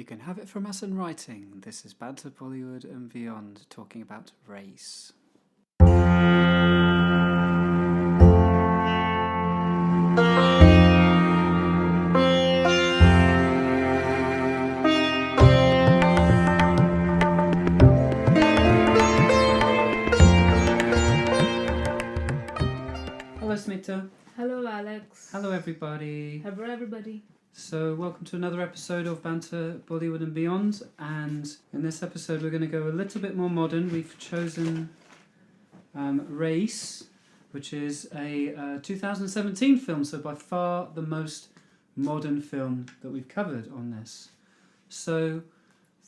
You can have it from us in writing. This is Banter Bollywood and Beyond, talking about Raees. Hello, Smita. Hello, Alex. Hello, everybody. Hello, everybody. So, welcome to another episode of Banter Bollywood and Beyond. And in this episode, we're going to go a little bit more modern. We've chosen Raees, which is a 2017 film, so by far the most modern film that we've covered on this. So,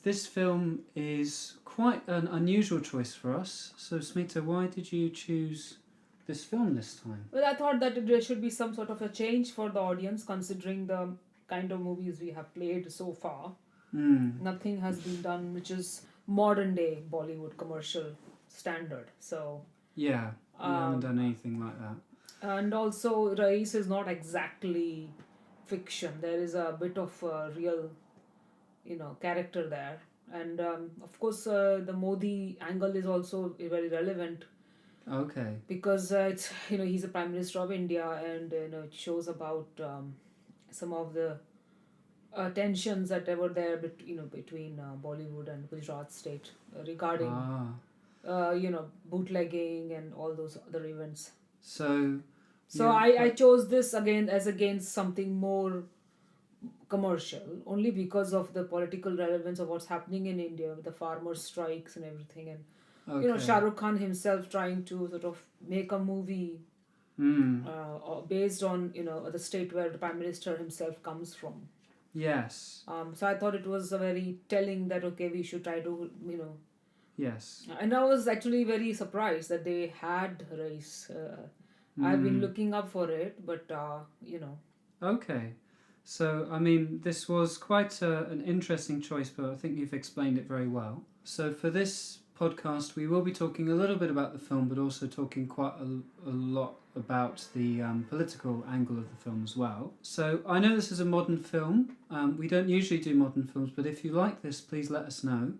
this film is quite an unusual choice for us. So, Smita, why did you choose this film this time? Well, I thought that there should be some sort of a change for the audience, considering the kind of movies we have played so far. Nothing has been done which is modern day Bollywood commercial standard. So yeah, we haven't done anything like that. And also, Raees is not exactly fiction. There is a bit of real, character there, and of course, the Modi angle is also very relevant. Okay. Because it's he's the Prime Minister of India, and it shows about some of the tensions that were there between Bollywood and Gujarat state regarding bootlegging and all those other events. So I chose this against something more commercial, only because of the political relevance of what's happening in India with the farmer strikes and everything, and Shah Rukh Khan himself trying to sort of make a movie based on the state where the Prime Minister himself comes from. Yes. So I thought it was a very telling that we should try to Yes. And I was actually very surprised that they had Raees. I've been looking up for it, but Okay. So, I mean, this was quite an interesting choice, but I think you've explained it very well. So, for this podcast, we will be talking a little bit about the film, but also talking quite a lot about the political angle of the film as well. So, I know this is a modern film. We don't usually do modern films, but if you like this, please let us know.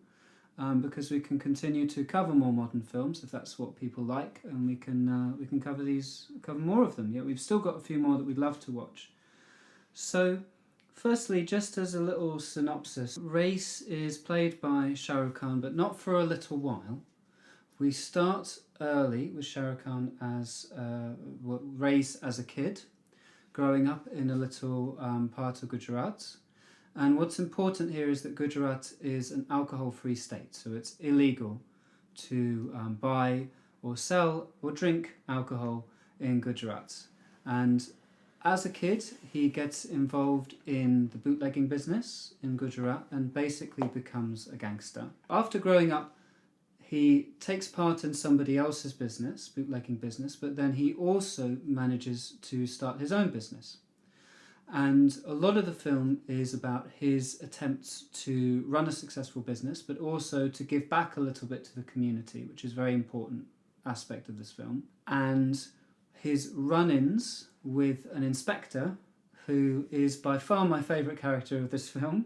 Because we can continue to cover more modern films if that's what people like, and we can cover more of them. Yeah, we've still got a few more that we'd love to watch. So, firstly, just as a little synopsis, Raees is played by Shah Rukh Khan, but not for a little while. We start early with Shah Rukh Khan as Raees as a kid, growing up in a little part of Gujarat. And what's important here is that Gujarat is an alcohol-free state, so it's illegal to buy or sell or drink alcohol in Gujarat. And as a kid, he gets involved in the bootlegging business in Gujarat and basically becomes a gangster. After growing up, he takes part in somebody else's business, bootlegging business, but then he also manages to start his own business. And a lot of the film is about his attempts to run a successful business, but also to give back a little bit to the community, which is a very important aspect of this film. And his run-ins with an inspector, who is by far my favourite character of this film,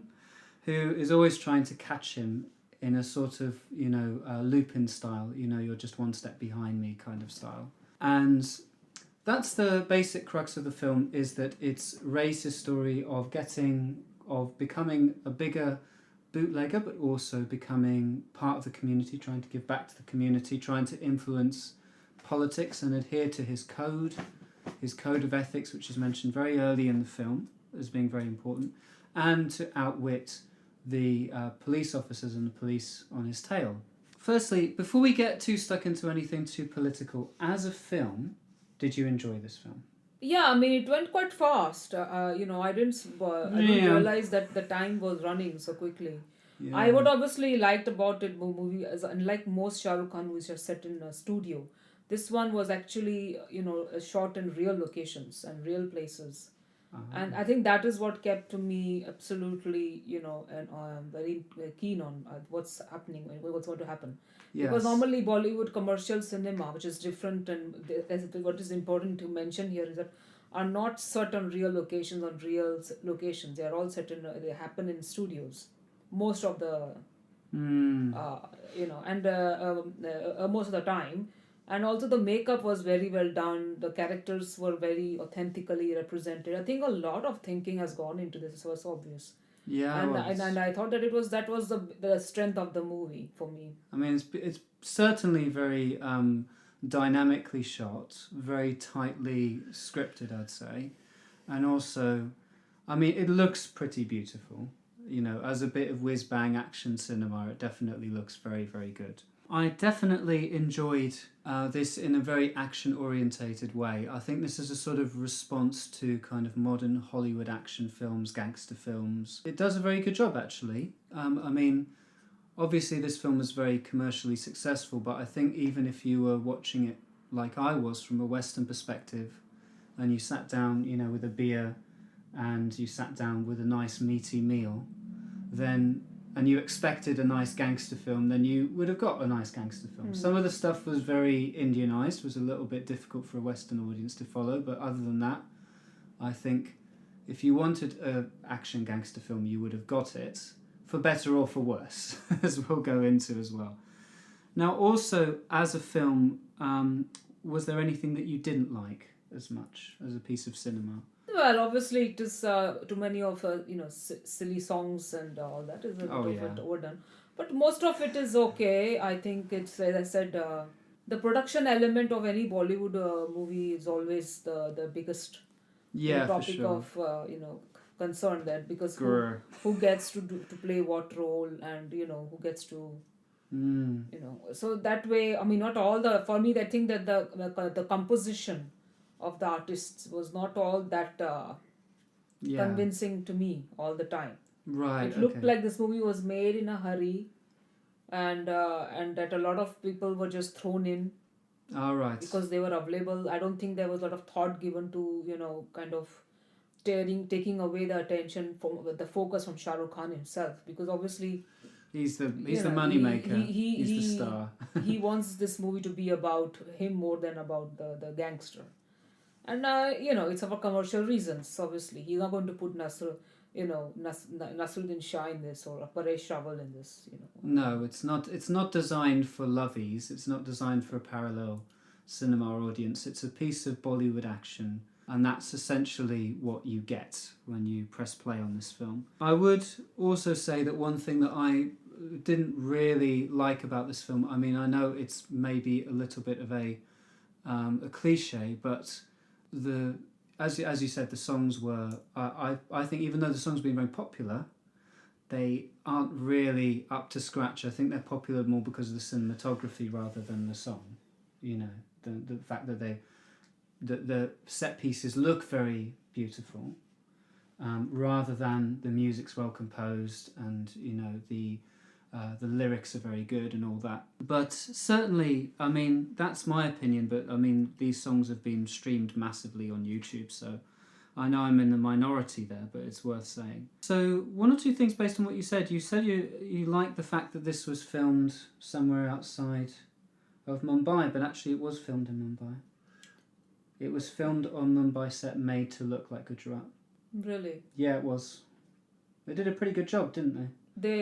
who is always trying to catch him in a sort of, Lupin style, you're just one step behind me kind of style. And that's the basic crux of the film, is that it's Raees' story of becoming a bigger bootlegger, but also becoming part of the community, trying to give back to the community, trying to influence politics and adhere to his code of ethics, which is mentioned very early in the film as being very important, and to outwit the police officers and the police on his tail. Firstly, before we get too stuck into anything too political, as a film, did you enjoy this film? Yeah, I mean, it went quite fast. I didn't realize that the time was running so quickly. Yeah. What obviously liked about it movie is, unlike most Shah Rukh Khan movies are set in a studio, this one was actually shot in real locations and real places. And I think that is what kept me absolutely, very keen on what's happening, what's going to happen. Yes. Because normally Bollywood commercial cinema, which is different, and what is important to mention here is that are not set on real locations, They are all set in, they happen in studios. most of the and most of the time. And also the makeup was very well done. The characters were very authentically represented. I think a lot of thinking has gone into this. It was obvious. Yeah, and I thought that was the strength of the movie for me. I mean, it's certainly very dynamically shot, very tightly scripted, I'd say, and also, I mean, it looks pretty beautiful. You know, as a bit of whiz bang action cinema, it definitely looks very, very good. I definitely enjoyed this in a very action-orientated way. I think this is a sort of response to kind of modern Hollywood action films, gangster films. It does a very good job, actually. I mean, obviously this film was very commercially successful, but I think even if you were watching it like I was from a Western perspective, and you sat down, you know, with a beer, and you sat down with a nice meaty meal, then... and you expected a nice gangster film, then you would have got a nice gangster film. Some of the stuff was very Indianized, was a little bit difficult for a Western audience to follow, but other than that, I think if you wanted an action gangster film, you would have got it, for better or for worse, as we'll go into as well. Now, also, as a film, was there anything that you didn't like as much as a piece of cinema? Well, obviously, it is too many of silly songs and all that is a bit overdone. But most of it is okay. I think it's, as I said, the production element of any Bollywood movie is always the biggest topic of concern there, because who gets to play what role, and who gets to so that way. I mean, not all the, for me, I think that the composition of the artists was not all that convincing to me all the time. Right. It looked like this movie was made in a hurry, and that a lot of people were just thrown in. All right. Because they were available. I don't think there was a lot of thought given to kind of taking away the attention from the focus from Shah Rukh Khan himself, because obviously he's the money maker. He's the star. He wants this movie to be about him more than about the gangster. And it's for commercial reasons. Obviously, he's not going to put Nasruddin Shah in this, or Paresh Rawal in this. No, it's not. It's not designed for lovies. It's not designed for a parallel cinema audience. It's a piece of Bollywood action, and that's essentially what you get when you press play on this film. I would also say that one thing that I didn't really like about this film, I mean, I know it's maybe a little bit of a cliche, but as you said, the songs were, I think even though the songs have been very popular, they aren't really up to scratch. I think they're popular more because of the cinematography rather than the song. The fact that the set pieces look very beautiful, rather than the music's well composed, and the lyrics are very good and all that. But certainly, I mean, that's my opinion, but I mean, these songs have been streamed massively on YouTube, so I know I'm in the minority there, but it's worth saying. So, one or two things based on what you said. You said you liked the fact that this was filmed somewhere outside of Mumbai, but actually it was filmed in Mumbai. It was filmed on Mumbai set made to look like Gujarat. Really? Yeah, it was. They did a pretty good job, didn't they?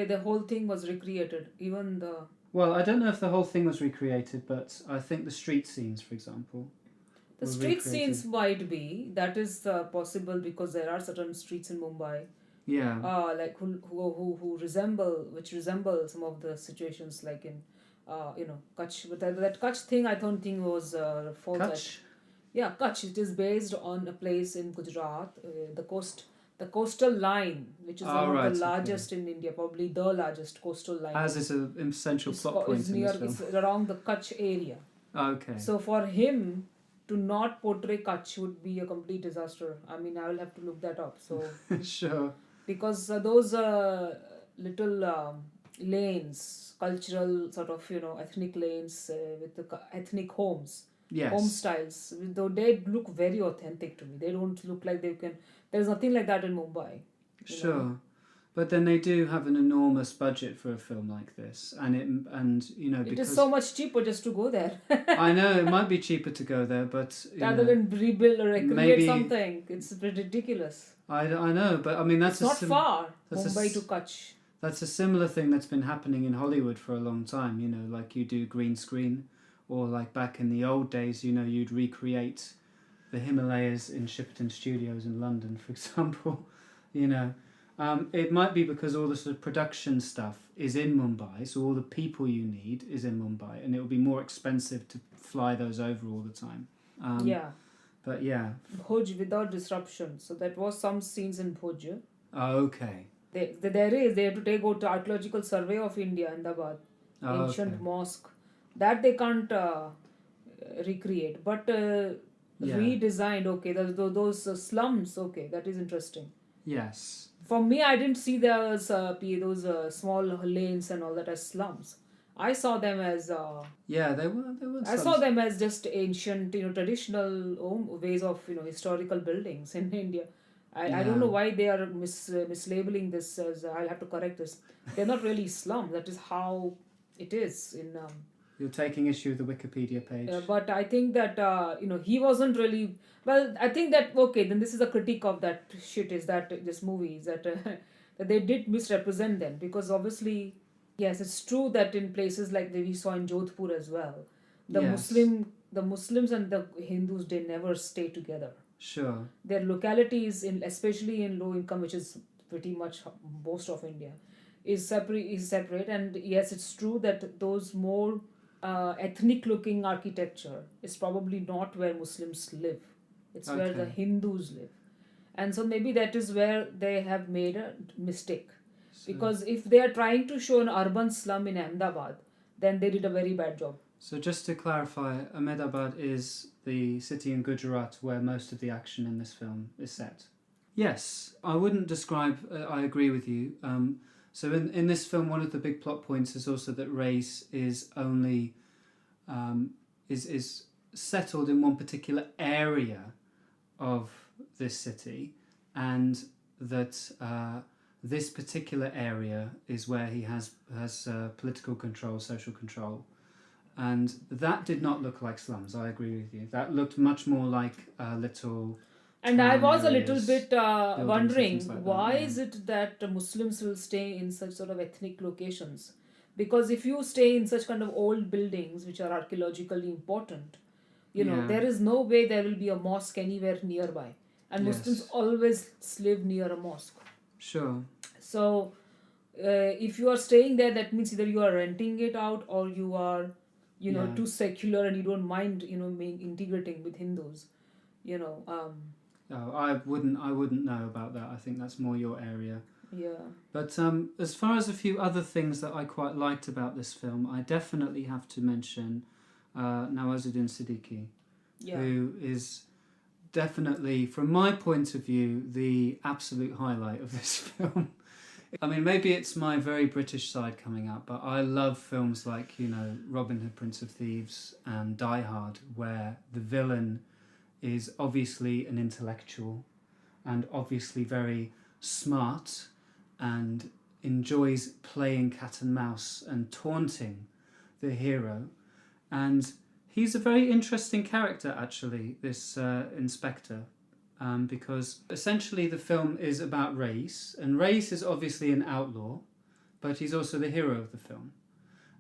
The whole thing was recreated, even the... Well, I don't know if the whole thing was recreated, but I think the street scenes, for example, the street scenes might be. That is possible, because there are certain streets in Mumbai. Yeah. Like who resemble some of the situations, like in Kutch. But that Kutch thing, I don't think was false. Kutch? Yeah, Kutch. It is based on a place in Gujarat, the coastal line, which is one of the largest in India, probably the largest coastal line. As is an essential plot point in this film. It's around the Kutch area. Okay. So for him to not portray Kutch would be a complete disaster. I mean, I will have to look that up. So sure. Because those little lanes, cultural sort of ethnic lanes with the ethnic homes. Yes. Home styles, though they look very authentic to me. They don't look like they can. There's nothing like that in Mumbai. Sure, but then they do have an enormous budget for a film like this, because it is so much cheaper just to go there. I know it might be cheaper to go there, but rather than rebuild or recreate something, it's ridiculous. I know, but I mean that's it's not far. Mumbai to Kutch. That's a similar thing that's been happening in Hollywood for a long time. You know, like you do green screen, or like back in the old days, you know, you'd recreate the Himalayas in Shipperton Studios in London, for example. You know, it might be because all the sort of production stuff is in Mumbai, so all the people you need is in Mumbai, and it will be more expensive to fly those over all the time. Yeah. But yeah. Bhuj without disruption. So that was some scenes in Bhuj. Okay. They have to go to archaeological survey of India, Ahmedabad, ancient mosque. That they can't recreate, but redesigned. Okay, those slums. Okay, that is interesting. Yes. For me, I didn't see those small lanes and all that as slums. I saw them as they were. I saw them as just ancient, traditional ways of historical buildings in India. I don't know why they are mislabeling this as. I'll have to correct this. They're not really slums. That is how it is in. You're taking issue with the Wikipedia page. But I think that he wasn't really well. I think that then this is a critique of that shit. Is that this movie is that that they did misrepresent them, because obviously, yes, it's true that in places like we saw in Jodhpur as well, the Muslims and the Hindus, they never stay together. Sure. Their localities, especially in low income, which is pretty much most of India, is separate. And yes, it's true that those more ethnic looking architecture is probably not where Muslims live. It's where the Hindus live. And so maybe that is where they have made a mistake. Because if they are trying to show an urban slum in Ahmedabad, then they did a very bad job. So just to clarify, Ahmedabad is the city in Gujarat where most of the action in this film is set. Yes, I wouldn't describe, I agree with you. So in this film, one of the big plot points is also that Raees is only is settled in one particular area of this city, and that this particular area is where he has political control, social control. And that did not look like slums, I agree with you. That looked much more like little... And I was a little bit wondering, why is it that Muslims will stay in such sort of ethnic locations? Because if you stay in such kind of old buildings, which are archaeologically important, there is no way there will be a mosque anywhere nearby. And Muslims always live near a mosque. Sure. So, if you are staying there, that means either you are renting it out or you are, too secular and you don't mind, integrating with Hindus. I wouldn't know about that. I think that's more your area. Yeah. But as far as a few other things that I quite liked about this film, I definitely have to mention Nawazuddin Siddiqui, who is definitely, from my point of view, the absolute highlight of this film. I mean, maybe it's my very British side coming out, but I love films like, Robin Hood, Prince of Thieves and Die Hard, where the villain is obviously an intellectual and obviously very smart and enjoys playing cat and mouse and taunting the hero. And he's a very interesting character, actually, this inspector, because essentially the film is about Raees, and Raees is obviously an outlaw, but he's also the hero of the film.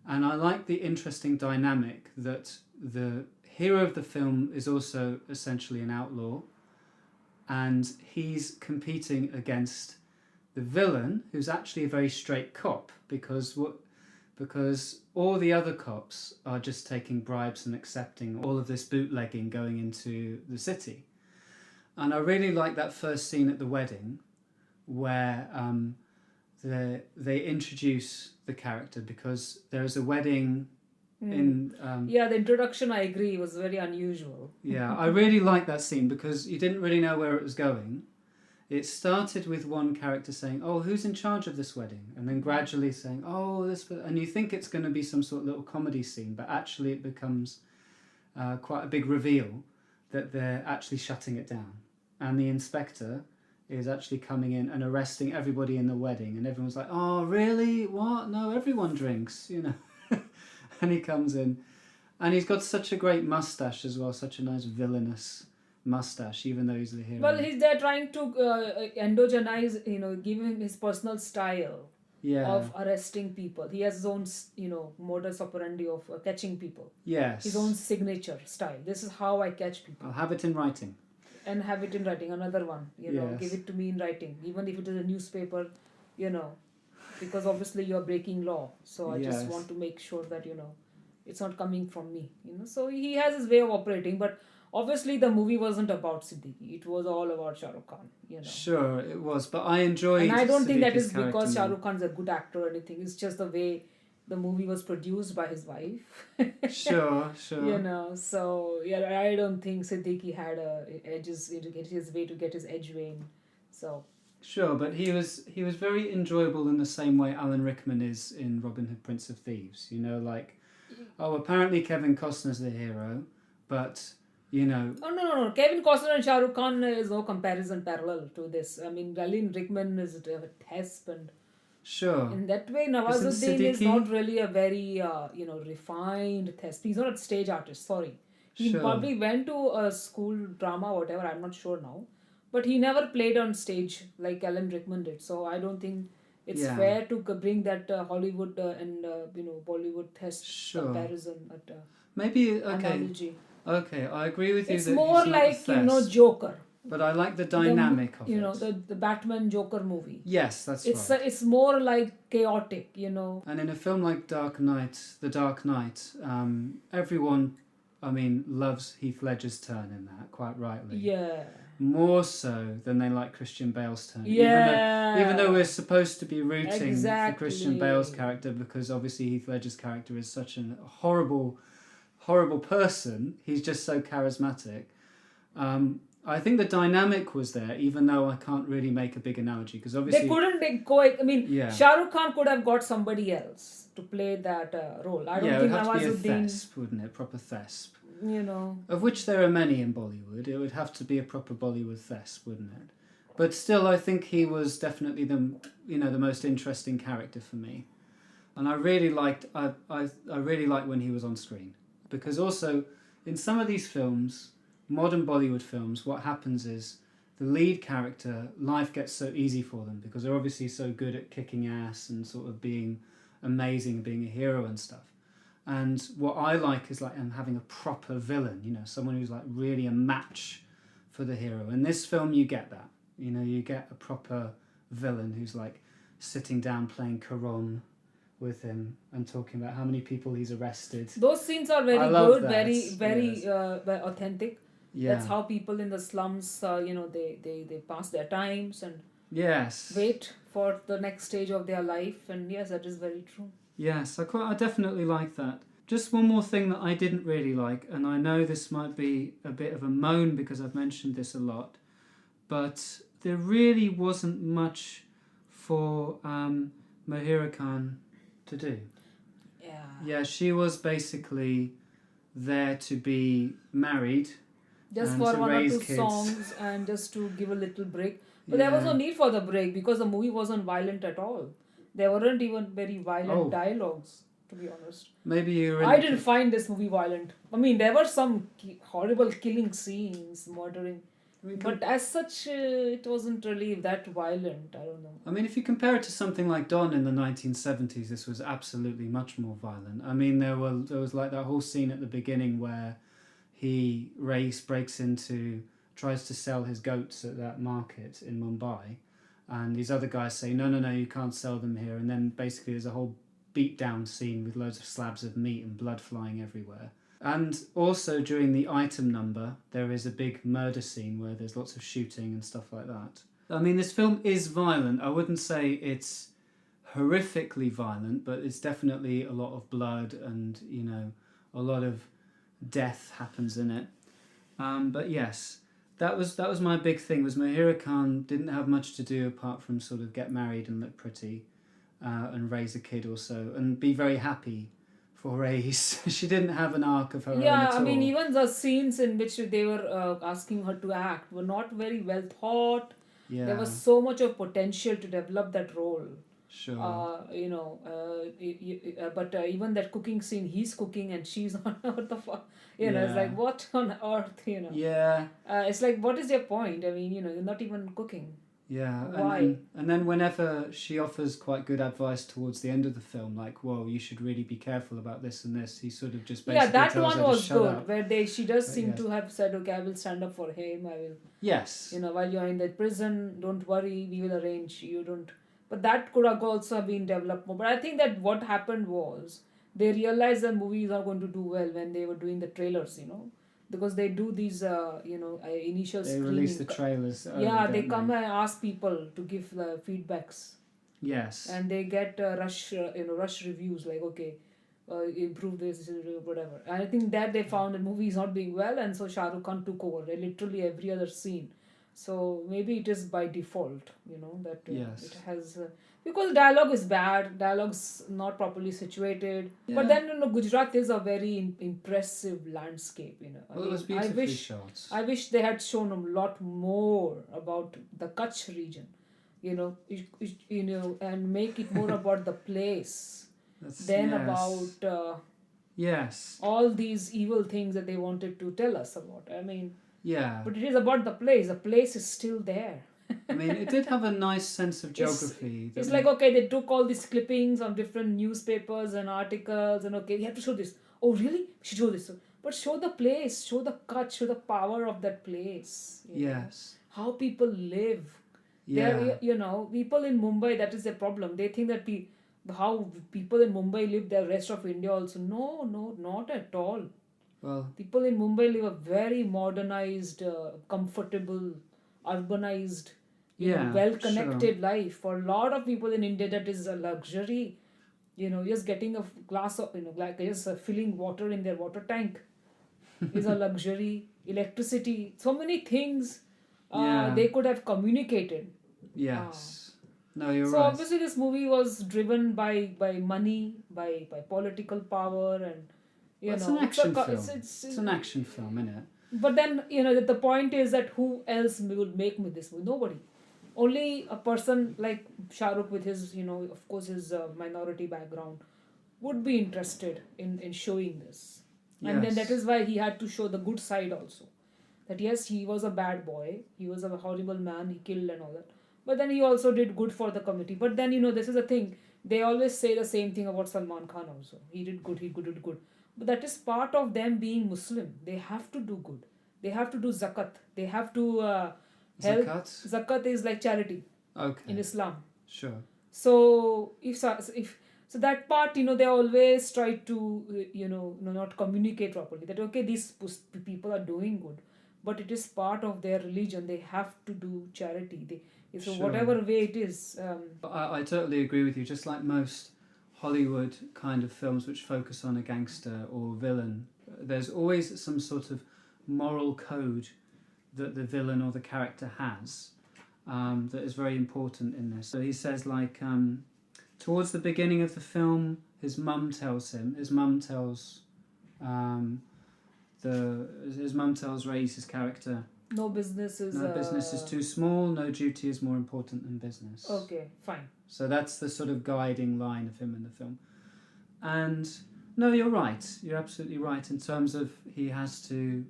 And I like the interesting dynamic that the hero of the film is also essentially an outlaw, and he's competing against the villain, who's actually a very straight cop, because all the other cops are just taking bribes and accepting all of this bootlegging going into the city. And I really like that first scene at the wedding, where they introduce the character, because there's a wedding in... the introduction, I agree, was very unusual. I really like that scene, because you didn't really know where it was going. It started with one character saying, "Oh, who's in charge of this wedding?" And then gradually saying, "Oh, this..." And you think it's going to be some sort of little comedy scene, but actually it becomes quite a big reveal that they're actually shutting it down. And the inspector is actually coming in and arresting everybody in the wedding. And everyone's like, "Oh, really? What? No, everyone drinks, And he comes in. And he's got such a great mustache as well, such a nice villainous mustache, even though he's the hero. Well, they're trying to endogenize, give him his personal style. Yeah. of arresting people. He has his own, modus operandi of catching people. Yes. His own signature style. This is how I catch people. I'll have it in writing. And have it in writing. Another one, Yes. give it to me in writing. Even if it is a newspaper, because obviously you're breaking law. So I just want to make sure that, it's not coming from me. So he has his way of operating, but obviously the movie wasn't about Siddiqui. It was all about Shah Rukh Khan. Sure, it was, but I enjoyed. And I don't think that Siddiqui's is because character Shah Rukh Khan is a good actor or anything. It's just the way the movie was produced by his wife. Sure. So I don't think Siddiqui had his way to get his edge in. So. Sure, but he was very enjoyable in the same way Alan Rickman is in Robin Hood, Prince of Thieves. Apparently Kevin Costner's the hero, but Oh, no. Kevin Costner and Shah Rukh Khan is no comparison parallel to this. I mean, Alan Rickman is a Thesp, and sure. In that way, Nawazuddin is not really a very, refined Thesp. He's not a stage artist, sorry. He probably went to a school drama, whatever, I'm not sure now. But he never played on stage like Alan Rickman did. So I don't think it's fair to bring that Hollywood and, Bollywood Thesp comparison at maybe, okay. analogy. Okay, I agree with you. It's more like, Joker. But I like the dynamic of it. The Batman Joker movie. Yes, that's right. It's more like chaotic, And in a film like The Dark Knight, everyone, loves Heath Ledger's turn in that, quite rightly. Yeah. More so than they like Christian Bale's turn. Yeah. Even though we're supposed to be rooting for Christian Bale's character, because obviously Heath Ledger's character is such a horrible person. He's just so charismatic. I think the dynamic was there, even though I can't really make a big analogy, because obviously... They couldn't Shah Rukh Khan could have got somebody else to play that role. I don't think it would have to be a Nawazuddin... Thesp, wouldn't it? Proper Thesp. Of which there are many in Bollywood. It would have to be a proper Bollywood Thesp, wouldn't it? But still, I think he was definitely the most interesting character for me. And I really liked when he was on screen. Because also, in some of these films... modern Bollywood films, what happens is the lead character, life gets so easy for them because they're obviously so good at kicking ass and sort of being amazing, being a hero and stuff. And what I like is having a proper villain, someone who's really a match for the hero. In this film, you get that. You get a proper villain who's sitting down playing Karon with him and talking about how many people he's arrested. Those scenes are very good, very authentic. Yeah. That's how people in the slums, they pass their times and yes, wait for the next stage of their life. And yes, that is very true. Yes, I definitely like that. Just one more thing that I didn't really like, and I know this might be a bit of a moan because I've mentioned this a lot, but there really wasn't much for Mahira Khan to do. Yeah. Yeah, she was basically there to be married. Just for one or two kids. songs and just to give a little break. But there was no need for the break because the movie wasn't violent at all. There weren't even very violent dialogues, to be honest. Maybe you I didn't find this movie violent. There were some horrible killing scenes, murdering. But as such, it wasn't really that violent. I don't know. If you compare it to something like Don in the 1970s, this was absolutely much more violent. There was that whole scene at the beginning where Raees tries to sell his goats at that market in Mumbai, and these other guys say, no, you can't sell them here, and then basically there's a whole beat-down scene with loads of slabs of meat and blood flying everywhere. And also during the item number, there is a big murder scene where there's lots of shooting and stuff like that. This film is violent. I wouldn't say it's horrifically violent, but it's definitely a lot of blood and, a lot of death happens in it. But yes, that was my big thing, was Mahira Khan didn't have much to do apart from sort of get married and look pretty and raise a kid or so and be very happy for Raees. She didn't have an arc of her own at all. Even the scenes in which they were asking her to act were not very well thought. Yeah. There was so much of potential to develop that role. Sure. But even that cooking scene, he's cooking and she's on what the fuck? It's like, what on earth, Yeah. It's like, what is your point? You're not even cooking. Yeah, Why? and then whenever she offers quite good advice towards the end of the film, like, well, you should really be careful about this and this, he sort of just Yeah, basically that tells one her to was shut good, up. where she does But seem yes. to have said, okay, I will stand up for him. I will, Yes. while you're in the prison, don't worry, we will arrange. You don't. But that could have also been developed more. But I think that what happened was they realized the movie is not going to do well when they were doing the trailers, because they do these, initial They screening. release the trailers early, Yeah, they don't come and ask people to give the feedbacks. Yes. And they get rush reviews like, okay, improve this, whatever. And I think that they found the movie is not doing well, and so Shah Rukh Khan took over literally every other scene. So maybe it is by default, that Yes. it has because dialogue is bad, dialogue's not properly situated. Yeah. But then Gujarat is a very impressive landscape. Well, it was beautifully shot. I wish they had shown a lot more about the Kutch region. And make it more about the place than yes. about yes. all these evil things that they wanted to tell us about. I mean, yeah. But it is about the place. The place is still there. I mean, it did have a nice sense of geography. It's like, okay, they took all these clippings on different newspapers and articles, and okay, you have to show this. Oh, really? We should show this. But show the place, show the cut, show the power of that place. Yes. How people live. Yeah. People in Mumbai, that is their problem. They think that how people in Mumbai live the rest of India also. No, not at all. Well, people in Mumbai live a very modernized, comfortable, urbanized, well-connected life. For a lot of people in India, that is a luxury. Just getting a glass of, like just filling water in their water tank is a luxury. Electricity, so many things they could have communicated. Yes. No, you're right. So obviously this movie was driven by money, by political power, and it's an action film. It's an action film, isn't it? But then the point is that who else would make this movie? Nobody. Only a person like Shah Rukh with his of course his minority background would be interested in showing this. And then that is why he had to show the good side also. That yes, he was a bad boy, he was a horrible man, he killed and all that. But then he also did good for the community. But then this is the thing. They always say the same thing about Salman Khan also. He did good. But that is part of them being Muslim. They have to do good. They have to do zakat. They have to help. Zakat is like charity. Okay. In Islam. Sure. So if so that part, they always try to not communicate properly. That okay, these people are doing good, but it is part of their religion. They have to do charity. So whatever way it is. I totally agree with you. Just like most Hollywood kind of films which focus on a gangster or villain, there's always some sort of moral code that the villain or the character has that is very important in this. So he says, like, towards the beginning of the film, his mum tells Raees, his character, no business is too small, no duty is more important than business. Okay, fine. So that's the sort of guiding line of him in the film. And no, you're right. You're absolutely right in terms of he has to,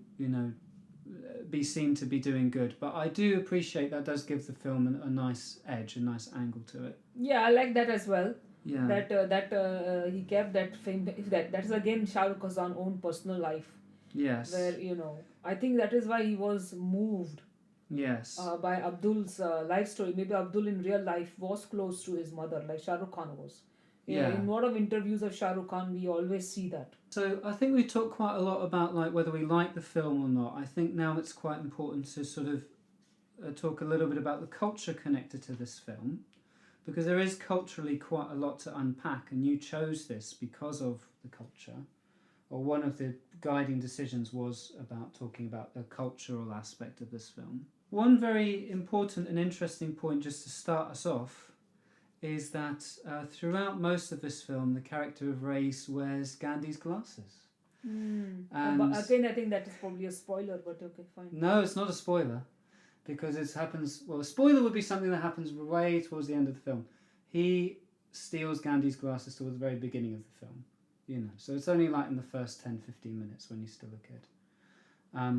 be seen to be doing good. But I do appreciate that does give the film a nice edge, a nice angle to it. Yeah, I like that as well. Yeah. That he kept that fame. That is again Shah Rukh Khan's own personal life. Yes. Where I think that is why he was moved. Yes. By Abdul's life story. Maybe Abdul in real life was close to his mother, like Shah Rukh Khan was. Yeah. In a lot of interviews of Shah Rukh Khan, we always see that. So I think we talked quite a lot about like whether we like the film or not. I think now it's quite important to sort of talk a little bit about the culture connected to this film, because there is culturally quite a lot to unpack, and you chose this because of the culture, or one of the guiding decisions was about talking about the cultural aspect of this film. One very important and interesting point just to start us off is that throughout most of this film, the character of Raees wears Gandhi's glasses. And again, I think that is probably a spoiler, but okay, fine. No, it's not a spoiler, because it happens... Well, a spoiler would be something that happens way towards the end of the film. He steals Gandhi's glasses towards the very beginning of the film, So it's only like in the first 10-15 minutes when he's still a kid.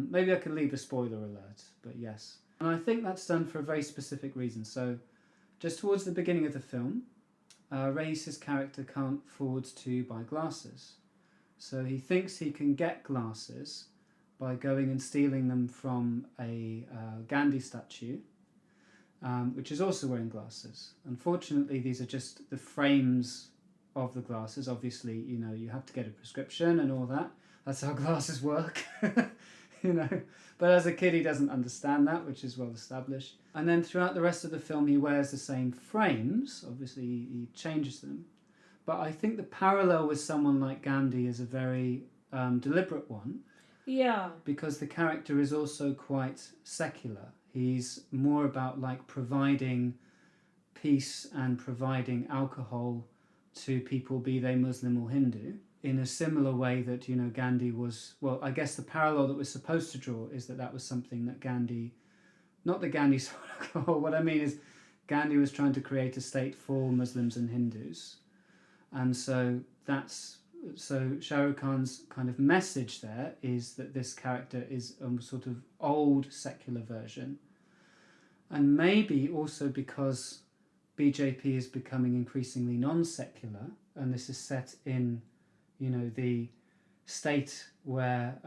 Maybe I could leave a spoiler alert, but yes. And I think that's done for a very specific reason. So, just towards the beginning of the film, Raees' character can't afford to buy glasses. So he thinks he can get glasses by going and stealing them from a Gandhi statue, which is also wearing glasses. Unfortunately, these are just the frames of the glasses. Obviously, you have to get a prescription and all that. That's how glasses work. But as a kid he doesn't understand that, which is well established. And then throughout the rest of the film he wears the same frames. Obviously he changes them, but I think the parallel with someone like Gandhi is a very deliberate one, because the character is also quite secular. He's more about like providing peace and providing alcohol to people, be they Muslim or Hindu, in a similar way that Gandhi was. Well, I guess the parallel that we're supposed to draw is that was something that Gandhi, not that Gandhi sold alcohol, what I mean is Gandhi was trying to create a state for Muslims and Hindus, and so Shah Rukh Khan's kind of message there is that this character is a sort of old secular version, and maybe also because BJP is becoming increasingly non-secular, and this is set in the state where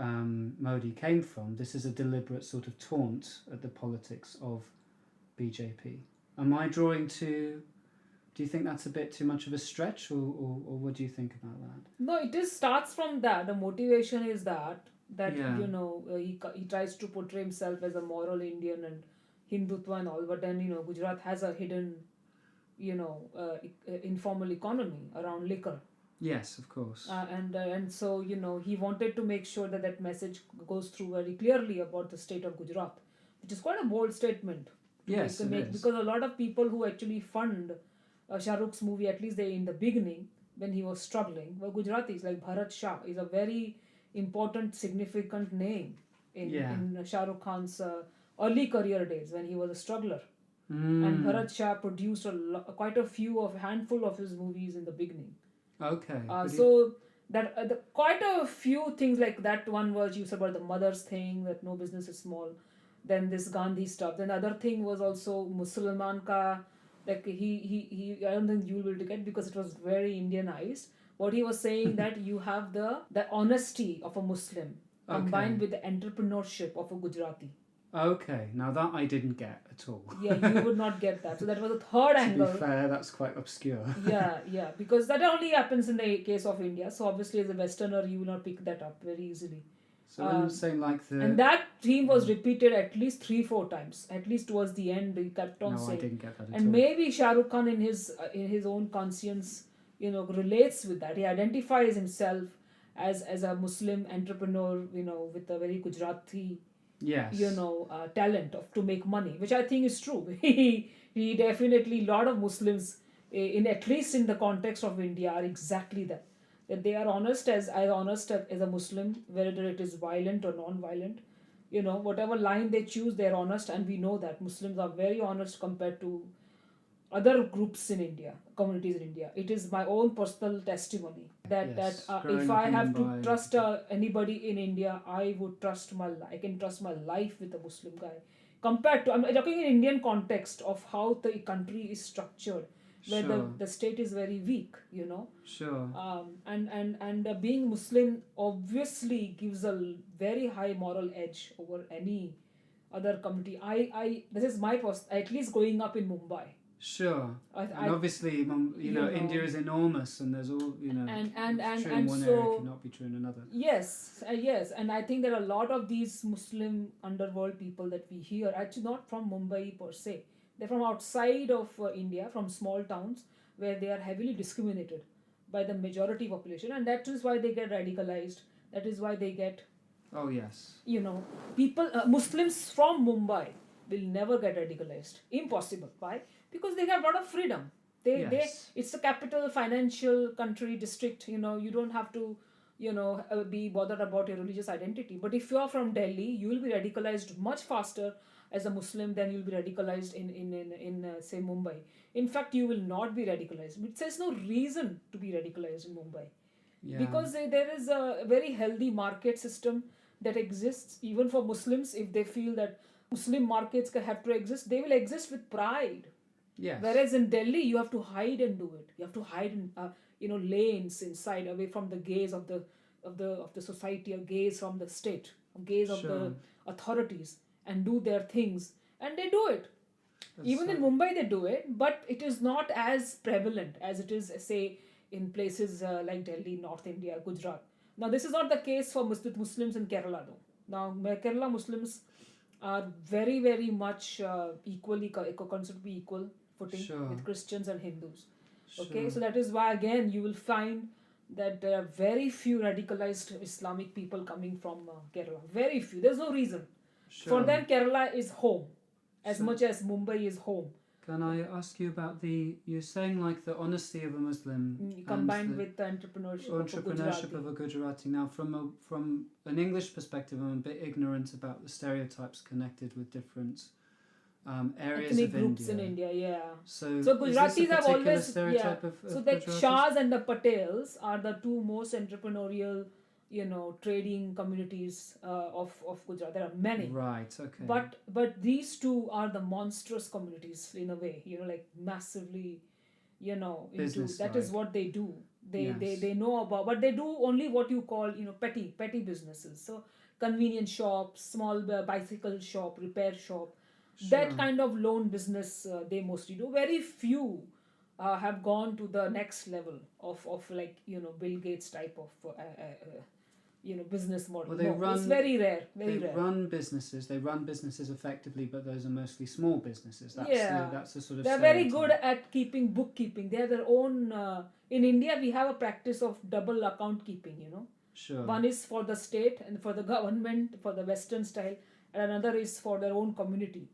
Modi came from. This is a deliberate sort of taunt at the politics of BJP. Am I drawing too... Do you think that's a bit too much of a stretch, or what do you think about that? No, it starts from that. The motivation is that he tries to portray himself as a moral Indian and Hindutva and all, but then Gujarat has a hidden informal economy around liquor. Yes, of course. And so he wanted to make sure that message goes through very clearly about the state of Gujarat, which is quite a bold statement. Yes, it is. Because a lot of people who actually fund Shah Rukh's movie, at least in the beginning when he was struggling, were Gujaratis. Like Bharat Shah is a very important, significant name in Shah Rukh Khan's early career days when he was a struggler. And Bharat Shah produced quite a handful of his movies in the beginning. Okay. So quite a few things like that. One was you said about the mother's thing, that no business is small. Then this Gandhi stuff. Then the other thing was also Musalman ka, like he I don't think you will be able to get because it was very Indianized. What he was saying that you have the honesty of a Muslim combined with the entrepreneurship of a Gujarati. Okay, now that I didn't get at all. Yeah, you would not get that. So that was a third angle. To be fair, that's quite obscure. yeah, because that only happens in the case of India. So obviously as a Westerner, you will not pick that up very easily. So I'm saying like the... And that theme was repeated at least 3-4 times. At least towards the end, he kept on saying. No, I didn't get that at all. And maybe Shah Rukh Khan in his own conscience, relates with that. He identifies himself as a Muslim entrepreneur, with a very Gujarati... Yes. Talent to make money, which I think is true. He definitely, a lot of Muslims, at least in the context of India, are exactly that. That they are honest as a Muslim, whether it is violent or non-violent. Whatever line they choose, they are honest, and we know that Muslims are very honest compared to other groups in India, communities in India. It is my own personal testimony that if I have to trust anybody in India, I would trust I can trust my life with a Muslim guy. Compared to, I'm talking in Indian context of how the country is structured, where the state is very weak, Sure. And being Muslim obviously gives a very high moral edge over any other community. This is my at least growing up in Mumbai. Sure. And obviously, India is enormous, and there's all, and true in one so, area cannot be true in another. Yes, and I think there are a lot of these Muslim underworld people that we hear, actually not from Mumbai per se. They're from outside of India, from small towns where they are heavily discriminated by the majority population, and that is why they get radicalized. That is why they get... Oh, yes. People, Muslims from Mumbai will never get radicalized. Impossible. Why? Because they have a lot of freedom. It's a capital financial country district. You don't have to, be bothered about your religious identity. But if you are from Delhi, you will be radicalized much faster as a Muslim than you'll be radicalized in say Mumbai. In fact, you will not be radicalized. It says no reason to be radicalized in Mumbai, because there is a very healthy market system that exists even for Muslims if they feel that Muslim markets have to exist, they will exist with pride. Yes. Whereas in Delhi, you have to hide and do it. You have to hide in lanes inside, away from the gaze of the society, or gaze from the state, or gaze of the authorities, and do their things. And they do it. Even in Mumbai, they do it, but it is not as prevalent as it is, say, in places like Delhi, North India, Gujarat. Now, this is not the case for Muslims in Kerala, though. Now, Kerala Muslims are very, very much equally considered to be equal footing with Christians and Hindus. Okay, so that is why, again, you will find that there are very few radicalized Islamic people coming from Kerala. Very few. There's no reason. For them, Kerala is home as much as Mumbai is home. Can I ask you about you're saying like the honesty of a Muslim combined with the entrepreneurship of a Gujarati. Now, from an English perspective, I'm a bit ignorant about the stereotypes connected with different areas ethnic of groups India. in India, yeah. So Gujaratis have always stereotype of so the Gujaratis? Shahs and the Patels are the two most entrepreneurial, trading communities of Gujarat. There are many. Right. Okay. But these two are the monstrous communities in a way. Like massively, into that is what they do. They know about, but they do only what you call petty businesses. So convenience shops, small bicycle shop, repair shop. That kind of loan business they mostly do. Very few have gone to the next level of like Bill Gates type of business model. Well, it's very rare. They run businesses effectively, but those are mostly small businesses. That's the sort of. They're very good at bookkeeping. They have their own. In India, we have a practice of double account keeping. Sure. One is for the state and for the government, for the Western style, and another is for their own community.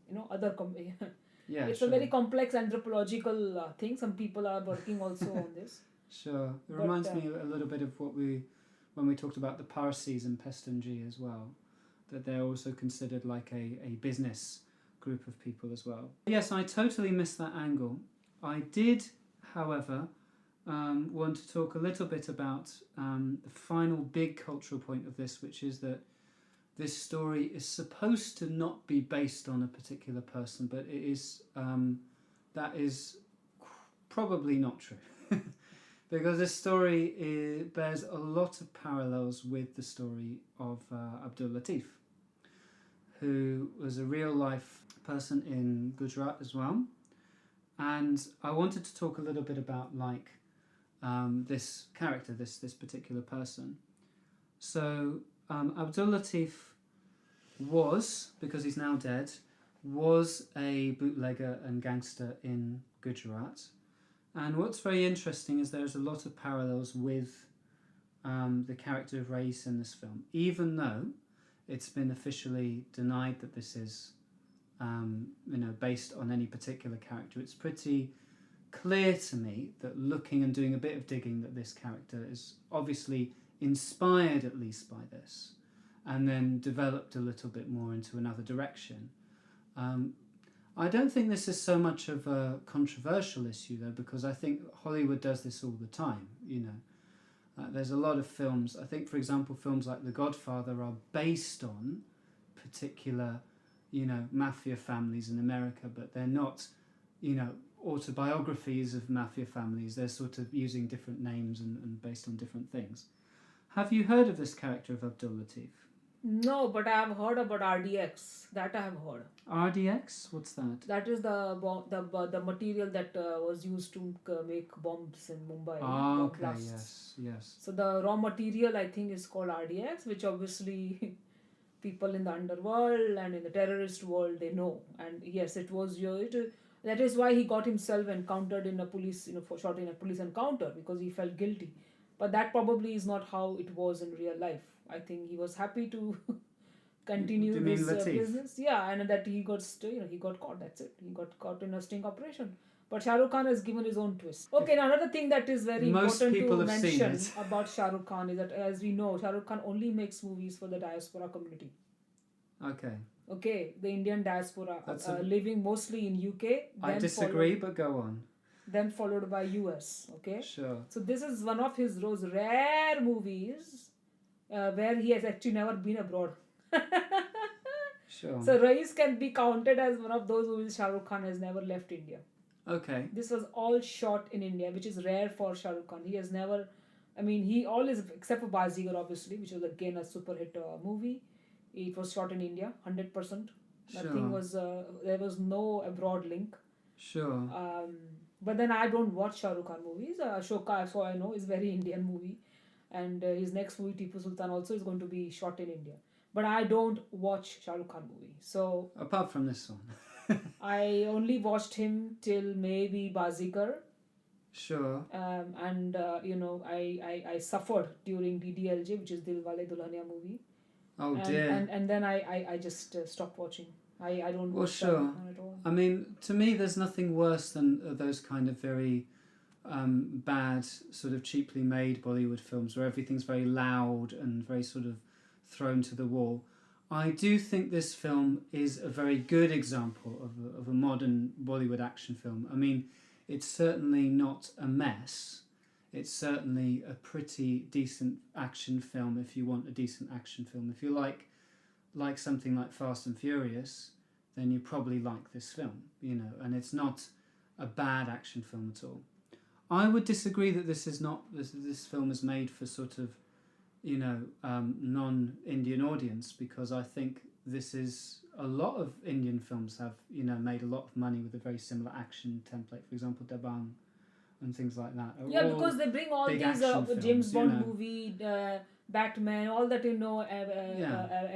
Yeah, it's a very complex anthropological thing. Some people are working also on this. Sure. It reminds me a little bit of when we talked about the Parsis and Pestunji as well, that they're also considered like a business group of people as well. Yes, I totally missed that angle. I did, however, want to talk a little bit about the final big cultural point of this, which is that this story is supposed to not be based on a particular person, but it is that is probably not true. Because this story bears a lot of parallels with the story of Abdul Latif, who was a real-life person in Gujarat as well. And I wanted to talk a little bit about this character, this particular person. So Abdul Latif was, because he's now dead, was a bootlegger and gangster in Gujarat. And what's very interesting is there's a lot of parallels with the character of Raees in this film, even though it's been officially denied that this is based on any particular character. It's pretty clear to me that looking and doing a bit of digging that this character is obviously inspired at least by this, and then developed a little bit more into another direction. I don't think this is so much of a controversial issue, though, because I think Hollywood does this all the time, There's a lot of films, I think, for example, films like The Godfather are based on particular, mafia families in America, but they're not, autobiographies of mafia families. They're sort of using different names and based on different things. Have you heard of this character of Abdul Latif? No, but I have heard about RDX. That I have heard. RDX? What's that? That is the material that was used to make bombs in Mumbai. Okay, yes. So the raw material, I think, is called RDX, which obviously people in the underworld and in the terrorist world, they know. And yes, it was that is why he got himself encountered in a police, shot in a police encounter, because he felt guilty. But that probably is not how it was in real life. I think he was happy to continue this business. Yeah, and that he got caught. That's it. He got caught in a sting operation. But Shah Rukh Khan has given his own twist. Okay, now another thing that is very important to mention about Shah Rukh Khan is that, as we know, Shah Rukh Khan only makes movies for the diaspora community. Okay, the Indian diaspora living mostly in UK. I disagree, but go on. Then followed by US. Okay. Sure. So this is one of those rare movies where he has actually never been abroad. Sure. So Raees can be counted as one of those movies Shah Rukh Khan has never left India. Okay. This was all shot in India, which is rare for Shah Rukh Khan. He has never, I mean, he always, except for Bazigar obviously, which was again a super hit movie. It was shot in India, 100%. Nothing was, there was no abroad link. Sure. But then I don't watch Shah Rukh Khan movies. Ashoka, so I know, is very Indian movie. And his next movie, Tipu Sultan, also is going to be shot in India. But I don't watch Shah Rukh Khan movie. So apart from this one. I only watched him till maybe Bazigar. Sure. And I suffered during DDLJ, which is Dilwale Dulhania movie. Oh dear. And then I just stopped watching. I don't Well, watch sure. at all. I mean, to me, there's nothing worse than those kind of very bad, sort of cheaply made Bollywood films where everything's very loud and very sort of thrown to the wall. I do think this film is a very good example of a modern Bollywood action film. I mean, it's certainly not a mess. It's certainly a pretty decent action film if you want a decent action film. If you like something like Fast and Furious, then you probably like this film, and it's not a bad action film at all. I would disagree that this film is made for sort of, non-Indian audience, because I think a lot of Indian films have, made a lot of money with a very similar action template. For example, Dabang and things like that. Yeah, because they bring all these James Bond movie, Batman, all that,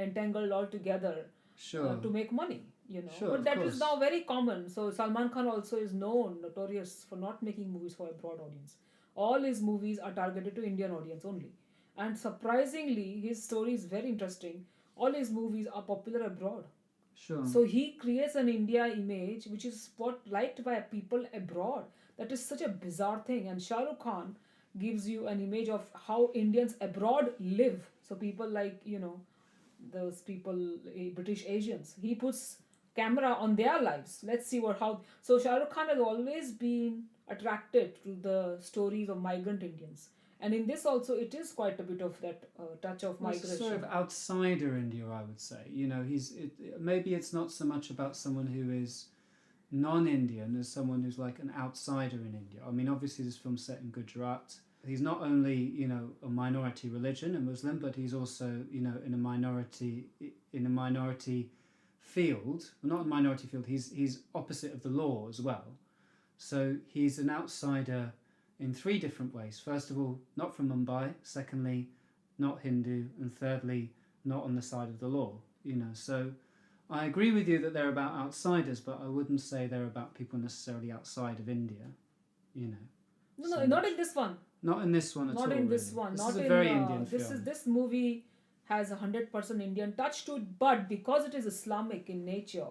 entangled all together. Sure. To make money, Sure, but that is now very common. So Salman Khan also is notorious for not making movies for a broad audience. All his movies are targeted to Indian audience only. And surprisingly, his story is very interesting. All his movies are popular abroad. Sure. So he creates an India image which is liked by people abroad. That is such a bizarre thing. And Shah Rukh Khan gives you an image of how Indians abroad live. So people like, those people, British Asians. He puts camera on their lives. Let's see So Shah Rukh Khan has always been attracted to the stories of migrant Indians. And in this also, it is quite a bit of that touch of migration. Sort of outsider India, I would say. Maybe it's not so much about someone who is non-Indian as someone who's like an outsider in India. I mean, obviously this film's set in Gujarat. He's not only, a minority religion, a Muslim, but he's also, in a minority field. Well, not a minority field. He's opposite of the law as well. So he's an outsider in three different ways. First of all, not from Mumbai. Secondly, not Hindu. And thirdly, not on the side of the law. So I agree with you that they're about outsiders, but I wouldn't say they're about people necessarily outside of India. No, not in this one. Not in this one at all. Not in this one. This is a very Indian film. This movie has 100% Indian touch to it, but because it is Islamic in nature,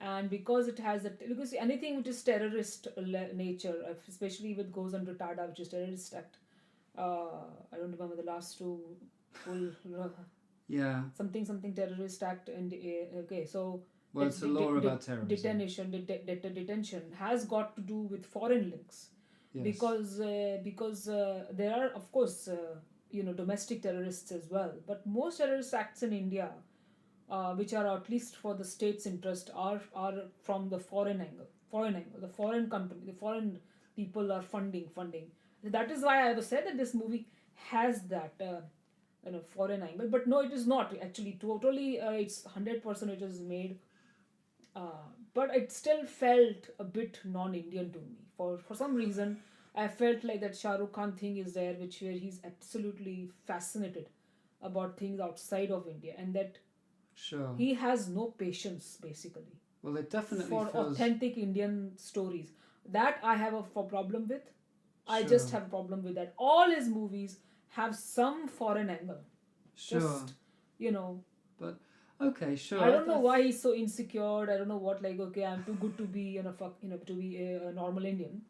and because it has because anything which is terrorist nature, especially if it goes under TADA, which is Terrorist Act. I don't remember the last two full. Yeah. Something Terrorist Act and okay, so. Well, it's a law about terrorism. Detention has got to do with foreign links. Yes. Because there are, of course, domestic terrorists as well. But most terrorist acts in India, which are at least for the state's interest, are from the foreign angle. The foreign company, the foreign people are funding. That is why I have said that this movie has that foreign angle. But no, it is not actually. Totally, it's 100% it is made. But it still felt a bit non-Indian to me. For some reason, I felt like that Shah Rukh Khan thing is there, where he's absolutely fascinated about things outside of India, and that he has no patience, basically. Well, it definitely for feels... authentic Indian stories. That I have a problem with. I just have a problem with that. All his movies have some foreign angle. Sure. Just, But... Okay, sure. I don't know why he's so insecure. I don't know what, okay, I'm too good to be, to be a normal Indian.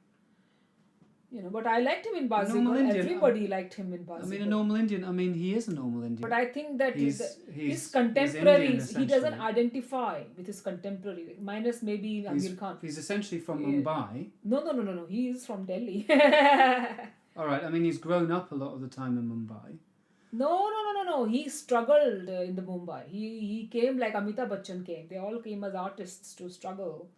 But I liked him in Bazigar. Everybody liked him in Bazigar. I mean, a normal Indian. He is a normal Indian. But I think that his contemporaries, he doesn't identify with his contemporaries, minus maybe Amir Khan. He's essentially from Mumbai. No. He is from Delhi. All right. I mean, he's grown up a lot of the time in Mumbai. No. He struggled in the Mumbai. He came like Amitabh Bachchan came. They all came as artists to struggle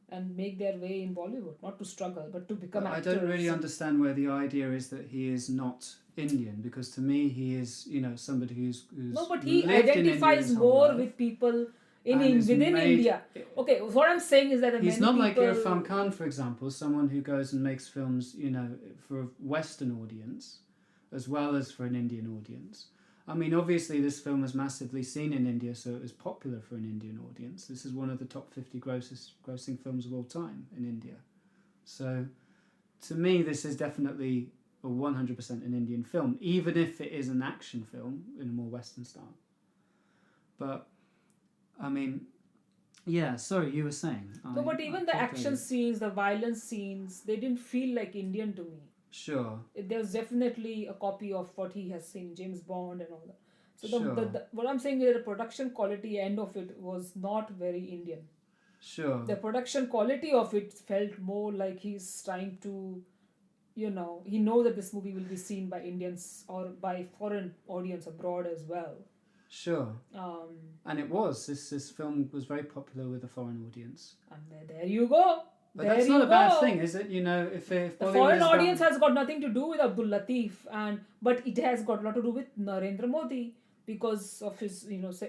and make their way in Bollywood. Not to struggle, but to become But I actors. don't really understand where the idea is that he is not Indian, because to me he is, somebody who's No, but he lived in India identifies his whole more life with people and is within made- India. Okay, what I'm saying is that He's many not like people, Irfan Khan, for example, someone who goes and makes films, for a Western audience as well as for an Indian audience. I mean, obviously this film was massively seen in India, so it was popular for an Indian audience. This is one of the top 50 grossing films of all time in India. So, to me, this is definitely a 100% an Indian film, even if it is an action film in a more Western style. But, I mean, yeah, sorry, you were saying. No, but even the action scenes, the violence scenes, they didn't feel like Indian to me. Sure. There's definitely a copy of what he has seen, James Bond and all that. So Sure. what I'm saying is the production quality end of it was not very Indian. Sure. The production quality of it felt more like he's trying to, he knows that this movie will be seen by Indians or by foreign audience abroad as well. Sure. And it was. This film was very popular with a foreign audience. And there you go. But that's not a bad thing, is it? If the Bollywood foreign audience has got nothing to do with Abdul Latif, but it has got a lot to do with Narendra Modi because of his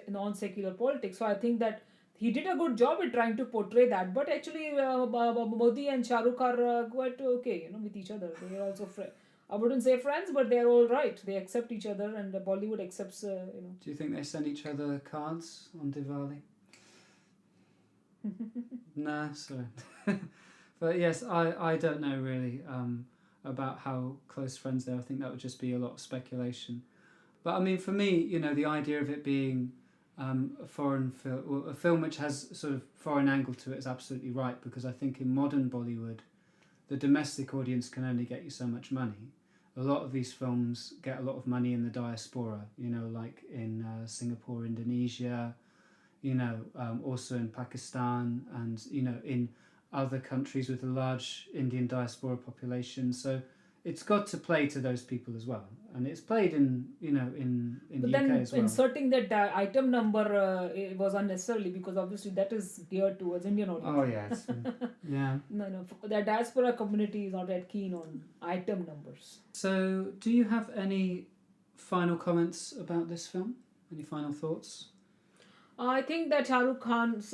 non-secular politics. So I think that he did a good job in trying to portray that. But actually, Modi and Shah Rukh are quite okay, with each other. They are also I wouldn't say friends, but they're all right. They accept each other, and Bollywood accepts. Do you think they send each other cards on Diwali? No, sorry. But yes, I don't know really about how close friends they are. I think that would just be a lot of speculation. But I mean, for me, the idea of it being a foreign film, or a film which has sort of foreign angle to it, is absolutely right, because I think in modern Bollywood, the domestic audience can only get you so much money. A lot of these films get a lot of money in the diaspora, like in Singapore, Indonesia, also in Pakistan, and in other countries with a large Indian diaspora population. So it's got to play to those people as well, and it's played in but the UK then as well. Inserting that item number it was unnecessarily, because obviously that is geared towards Indian audience. Oh yes, yeah. No, the diaspora community is not that keen on item numbers. So, do you have any final comments about this film? Any final thoughts? I think that Shah Rukh Khan's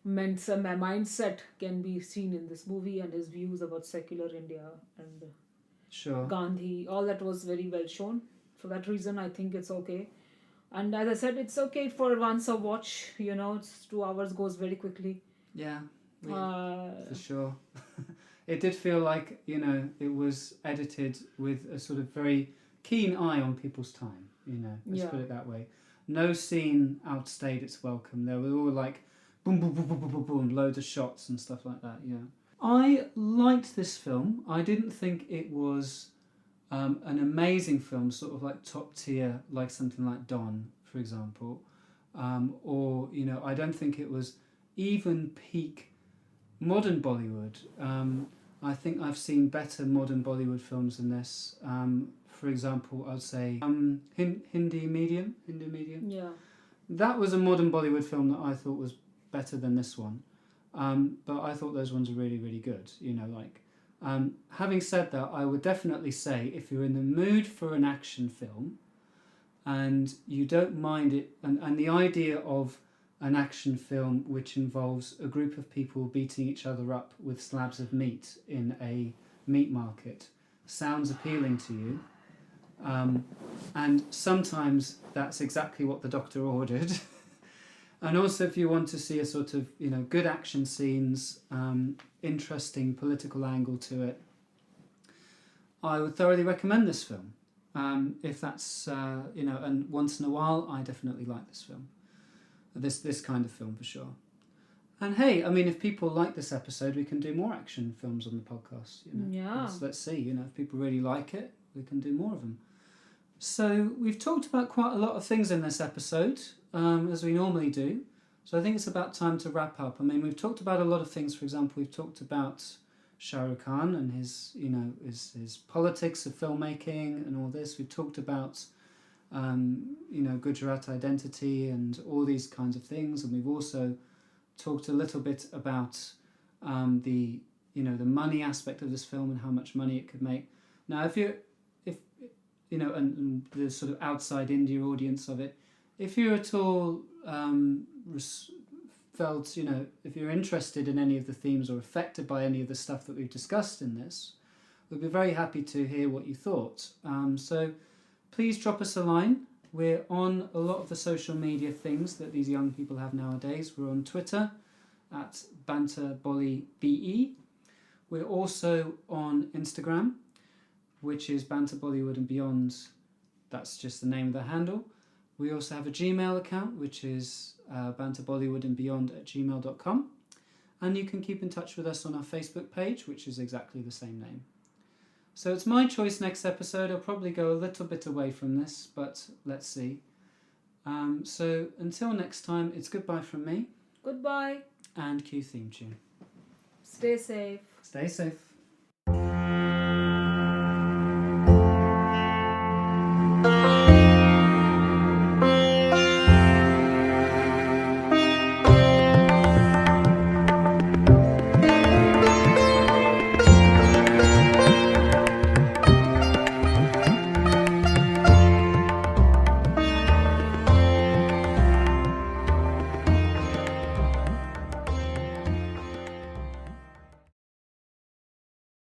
mindset can be seen in this movie, and his views about secular India and Sure. Gandhi, all that was very well shown. For that reason, I think it's okay. And as I said, it's okay for once a watch. It's 2 hours goes very quickly. Yeah, for sure. It did feel like it was edited with a sort of very keen eye on people's time. Let's put it that way. No scene outstayed its welcome. They were all like boom, boom, boom, boom, boom, boom, boom, loads of shots and stuff like that. Yeah, I liked this film. I didn't think it was an amazing film, sort of like top tier, like something like Don, for example, or I don't think it was even peak modern Bollywood. I think I've seen better modern Bollywood films than this. For example, I'd say Hindi medium. Yeah. That was a modern Bollywood film that I thought was better than this one. But I thought those ones were really, really good. Having said that, I would definitely say if you're in the mood for an action film and you don't mind it, and the idea of an action film which involves a group of people beating each other up with slabs of meat in a meat market sounds appealing to you, and sometimes that's exactly what the doctor ordered. And also if you want to see a sort of good action scenes, interesting political angle to it, I would thoroughly recommend this film. If that's and once in a while, I definitely like this film. This kind of film for sure. And hey, I mean, if people like this episode, we can do more action films on the podcast. Yeah. Let's see. If people really like it, we can do more of them. So we've talked about quite a lot of things in this episode, as we normally do. So I think it's about time to wrap up. I mean, we've talked about a lot of things. For example, we've talked about Shah Rukh Khan and his his politics of filmmaking and all this. We've talked about Gujarat identity and all these kinds of things, and we've also talked a little bit about the money aspect of this film and how much money it could make. Now, if and the sort of outside India audience of it, if you're at all felt, if you're interested in any of the themes or affected by any of the stuff that we've discussed in this, we'd be very happy to hear what you thought. So please drop us a line. We're on a lot of the social media things that these young people have nowadays. We're on Twitter at BanterBollyBE. We're also on Instagram, which is Banter Bollywood and Beyond. That's just the name of the handle. We also have a Gmail account, which is banterbollywoodandbeyond@gmail.com. And you can keep in touch with us on our Facebook page, which is exactly the same name. So it's my choice next episode. I'll probably go a little bit away from this, but let's see. So until next time, it's goodbye from me. Goodbye. And cue theme tune. Stay safe. Stay safe.